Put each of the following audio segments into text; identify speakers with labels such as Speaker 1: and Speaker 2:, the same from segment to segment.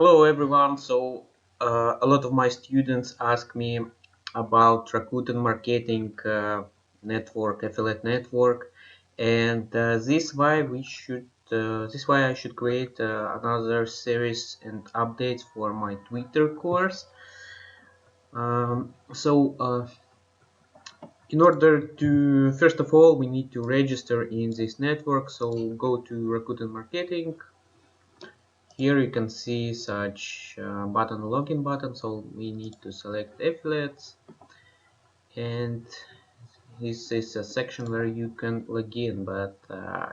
Speaker 1: Hello everyone. A lot of my students ask me about Rakuten marketing network, affiliate network, and this why I should create another series and updates for my Twitter course. In order to, first of all, we need to register in this network. So go to Rakuten marketing. Here you can see such button, login button, so we need to select affiliates, and this is a section where you can log in, but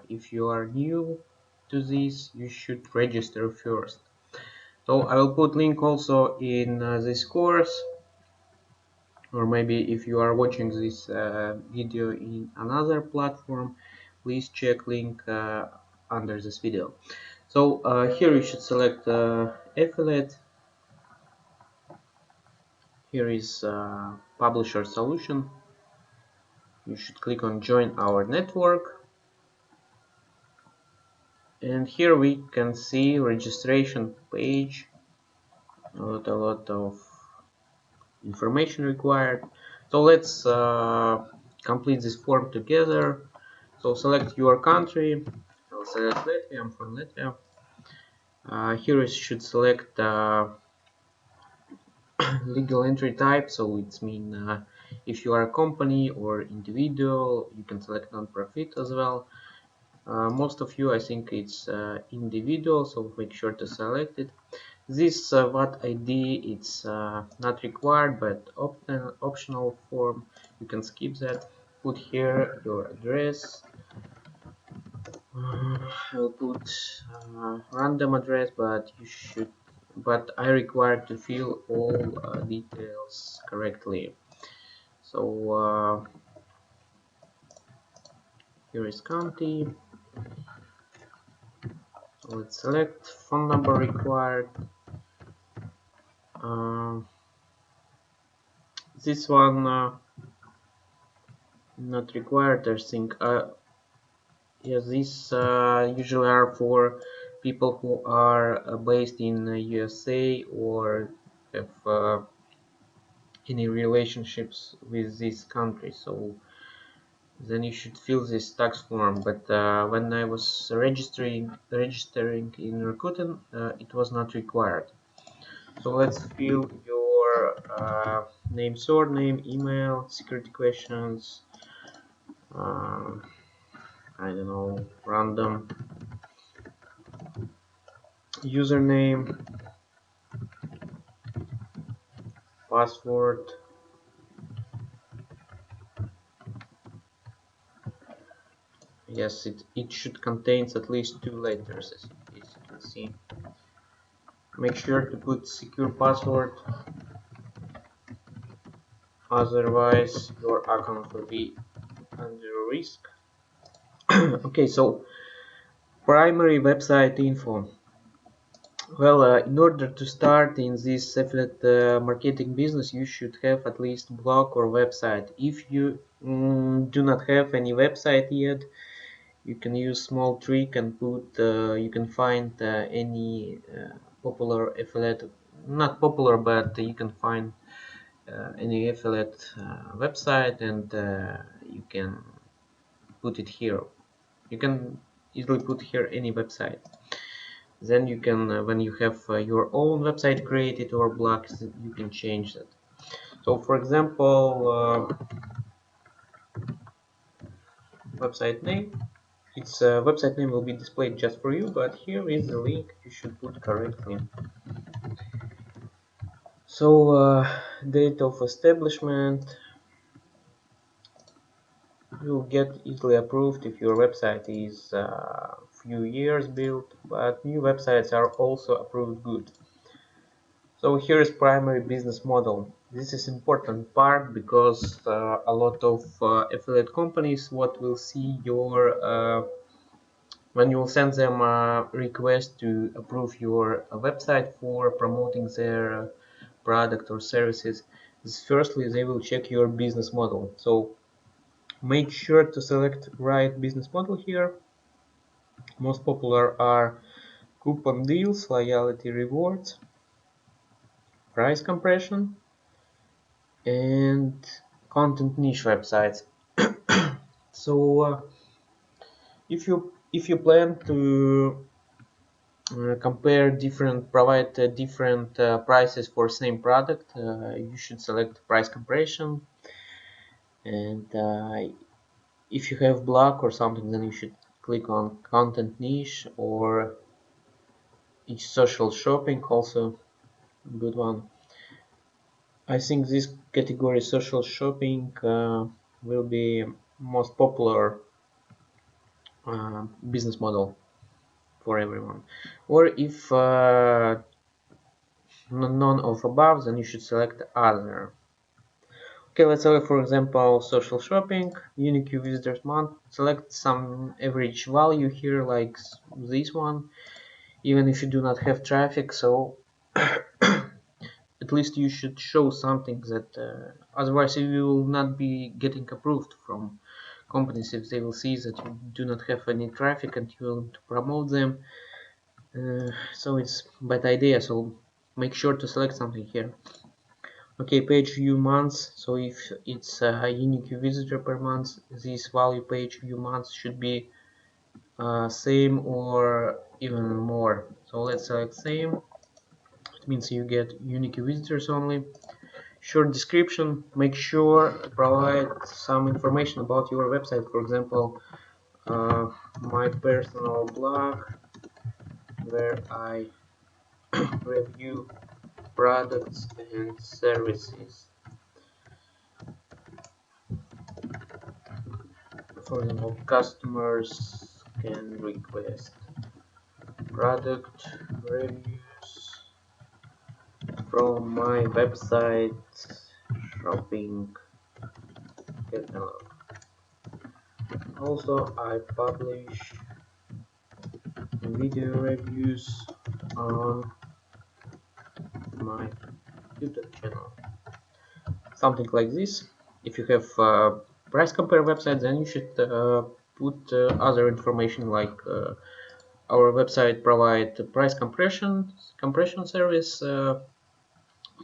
Speaker 1: if you are new to this, you should register first. So I will put link also in this course, or maybe if you are watching this video in another platform, please check link under this video. So here you should select affiliate. Here is publisher solution. You should click on join our network, and here we can see registration page. A lot of information required. So let's complete this form together. So select your country. I'll select Latvia. I'm from Latvia. Here you should select legal entry type, so it's mean if you are a company or individual, you can select non-profit as well. Most of you, I think it's individual, so make sure to select it. This VAT ID, it's not required, but optional form. You can skip that. Put here your address. I'll put random address, but I require to fill all details correctly. So here is county. So let's select phone number required. This one not required, I think. Yeah, these usually are for people who are based in USA or have any relationships with this country. So then you should fill this tax form. But when I was registering in Rakuten, it was not required. So let's fill your name, surname, email, security questions. I don't know, random username, password. Yes, it should contain at least 2 letters, as you can see. Make sure to put secure password, otherwise your account will be under risk. Okay, so primary website info. Well, in order to start in this affiliate marketing business, you should have at least blog or website. If you do not have any website yet, you can use small trick and put you can find any popular affiliate, not popular, but you can find any affiliate website, and you can put it here. You can easily put here any website. Then you can when you have your own website created or blog, you can change that. So for example, website name, its website name will be displayed just for you, but here is the link you should put correctly. So date of establishment, you'll get easily approved if your website is few years built, but new websites are also approved good. So here is primary business model. This is important part because a lot of affiliate companies what will see your when you will send them a request to approve your website for promoting their product or services, firstly they will check your business model. So make sure to select right business model here. Most popular are coupon deals, loyalty rewards, price compression, and content niche websites. So if you plan to provide different prices for same product, you should select price compression. And if you have blog or something, then you should click on content niche or each social shopping, also a good one. I think this category, social shopping, will be most popular business model for everyone. Or if none of above, then you should select other. Okay, let's select, for example, social shopping, unique visitors month. Select some average value here, like this one, even if you do not have traffic. So at least you should show something that otherwise you will not be getting approved from companies if they will see that you do not have any traffic and you want to promote them. So it's bad idea, so make sure to select something here. Okay, page view months. So if it's a unique visitor per month, this value page view months should be same or even more. So let's select same. It means you get unique visitors only. Short description. Make sure to provide some information about your website. For example, my personal blog where I review products and services. For example, customers can request product reviews from my website shopping catalog. Also, I publish video reviews on my YouTube channel. Something like this. If you have price compare website, then you should put other information like our website provide price compression service.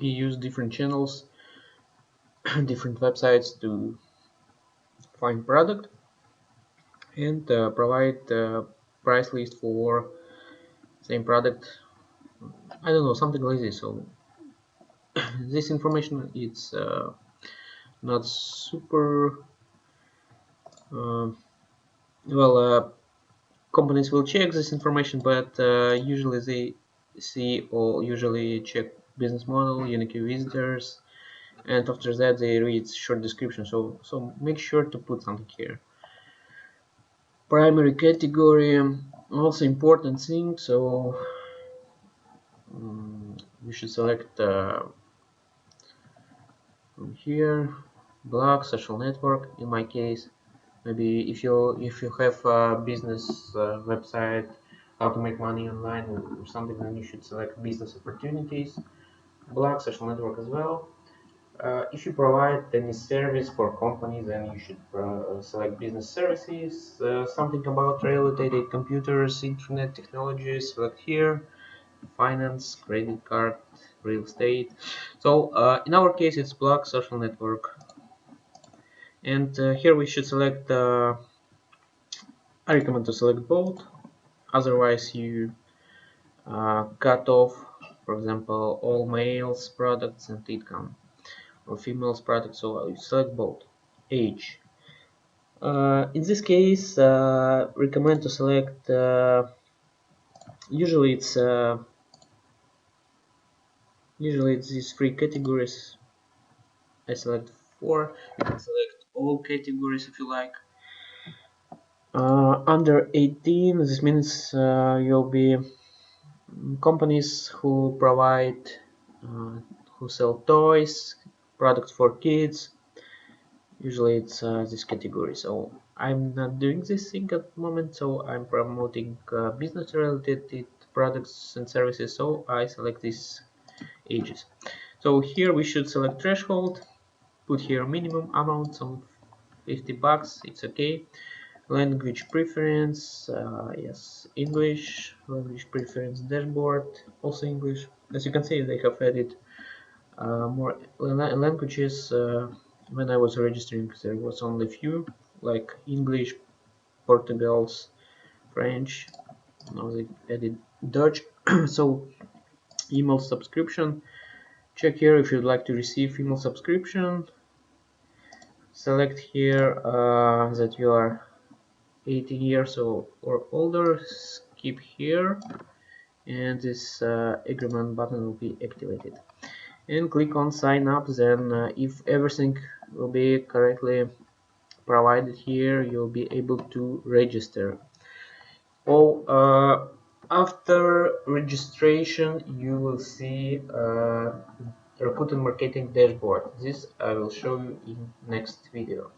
Speaker 1: We use different channels, different websites to find product and provide price list for same product. I don't know, something like this. So this information it's not super well. Companies will check this information, but usually they see or usually check business model, unique visitors, and after that they read short description. So make sure to put something here. Primary category, also important thing. So we should select from here blog, social network. In my case, maybe if you have a business website, how to make money online or something, then you should select business opportunities, blog, social network as well. If you provide any service for companies, then you should select business services, something about related computers, internet technology, select here, finance, credit card, real estate. So in our case, it's blog, social network. And here we should select, I recommend to select both, otherwise you cut off, for example, all males products and income, or females products, so you select both. Age. In this case, recommend to select, usually it's these three categories. I select 4. You can select all categories if you like. Under 18, this means you'll be companies who provide, who sell toys, products for kids. Usually it's this category. So I'm not doing this thing at the moment, so I'm promoting business related products and services, so I select these ages. So here we should select threshold, put here minimum amount, so $50, it's okay. Language preference, yes, English. Language preference dashboard, also English. As you can see, they have added more languages. When I was registering, there was only few, like English, Portugal's, French. Now they added Dutch. So email subscription. Check here if you'd like to receive email subscription. Select here that you are 18 years or older. Skip here, and this agreement button will be activated. And click on sign up. Then if everything will be correctly provided here, you'll be able to register. Well, after registration, you will see Rakuten marketing dashboard. This I will show you in next video.